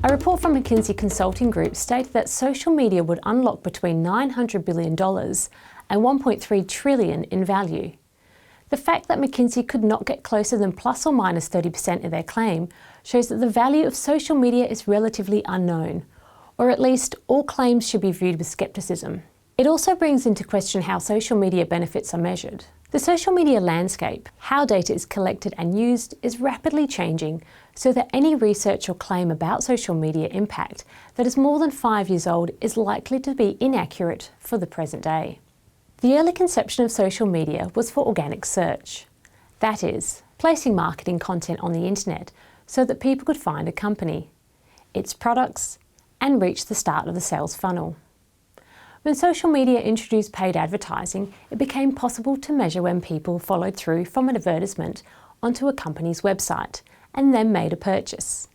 A report from McKinsey Consulting Group stated that social media would unlock between $900 billion and $1.3 trillion in value. The fact that McKinsey could not get closer than plus or minus 30% of their claim shows that the value of social media is relatively unknown, or at least all claims should be viewed with scepticism. It also brings into question how social media benefits are measured. The social media landscape, how data is collected and used, is rapidly changing, so that any research or claim about social media impact that is more than 5 years old is likely to be inaccurate for the present day. The early conception of social media was for organic search. That is, placing marketing content on the internet so that people could find a company, its products, and reach the start of the sales funnel. When social media introduced paid advertising, it became possible to measure when people followed through from an advertisement onto a company's website and then made a purchase.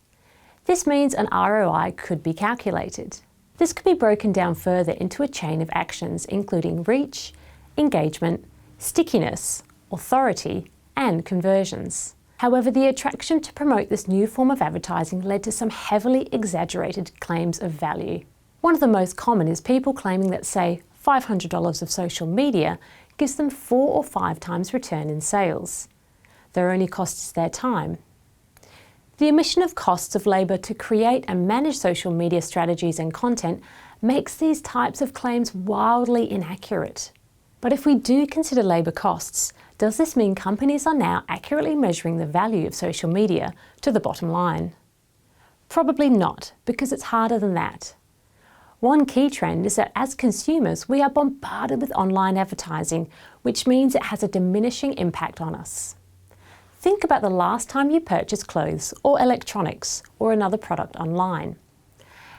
This means an ROI could be calculated. This could be broken down further into a chain of actions including reach, engagement, stickiness, authority, and conversions. However, the attraction to promote this new form of advertising led to some heavily exaggerated claims of value. One of the most common is people claiming that, say, $500 of social media gives them 4 or 5 times return in sales. Their only cost is their time. The omission of costs of labour to create and manage social media strategies and content makes these types of claims wildly inaccurate. But if we do consider labour costs, does this mean companies are now accurately measuring the value of social media to the bottom line? Probably not, because it's harder than that. One key trend is that as consumers, we are bombarded with online advertising, which means it has a diminishing impact on us. Think about the last time you purchased clothes or electronics or another product online.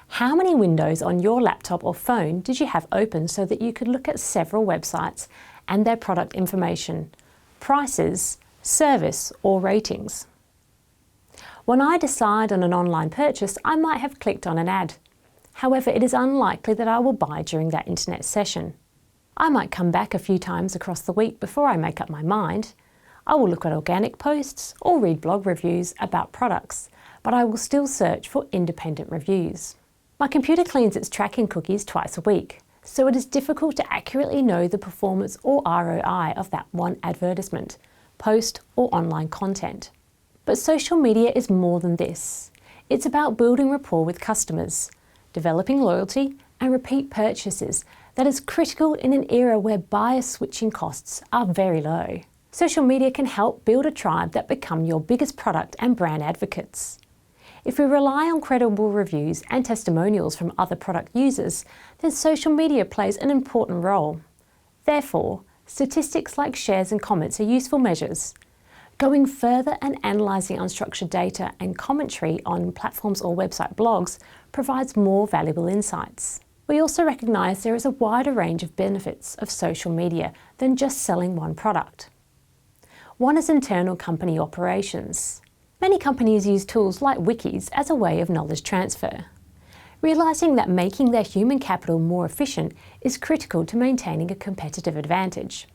How many windows on your laptop or phone did you have open so that you could look at several websites and their product information, prices, service, or ratings? When I decide on an online purchase, I might have clicked on an ad. However, it is unlikely that I will buy during that internet session. I might come back a few times across the week before I make up my mind. I will look at organic posts or read blog reviews about products, but I will still search for independent reviews. My computer cleans its tracking cookies twice a week, so it is difficult to accurately know the performance or ROI of that one advertisement, post, or online content. But social media is more than this. It's about building rapport with customers, developing loyalty and repeat purchases that is critical in an era where buyer switching costs are very low. Social media can help build a tribe that become your biggest product and brand advocates. If we rely on credible reviews and testimonials from other product users, then social media plays an important role. Therefore, statistics like shares and comments are useful measures. Going further and analysing unstructured data and commentary on platforms or website blogs provides more valuable insights. We also recognise there is a wider range of benefits of social media than just selling one product. One is internal company operations. Many companies use tools like wikis as a way of knowledge transfer. Realising that making their human capital more efficient is critical to maintaining a competitive advantage.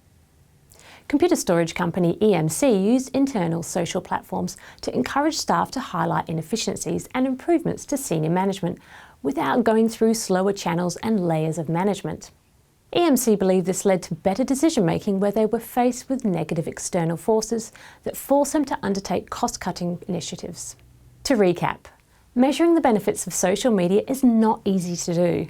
Computer storage company EMC used internal social platforms to encourage staff to highlight inefficiencies and improvements to senior management without going through slower channels and layers of management. EMC believed this led to better decision-making where they were faced with negative external forces that forced them to undertake cost-cutting initiatives. To recap, measuring the benefits of social media is not easy to do.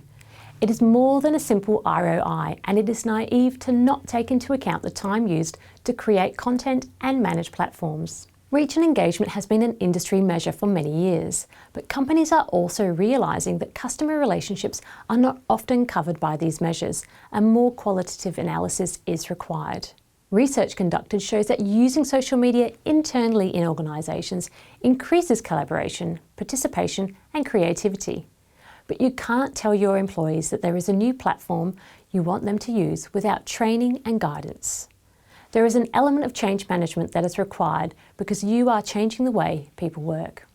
It is more than a simple ROI, and it is naive to not take into account the time used to create content and manage platforms. Reach and engagement has been an industry measure for many years, but companies are also realising that customer relationships are not often covered by these measures, and more qualitative analysis is required. Research conducted shows that using social media internally in organisations increases collaboration, participation, and creativity. But you can't tell your employees that there is a new platform you want them to use without training and guidance. There is an element of change management that is required because you are changing the way people work.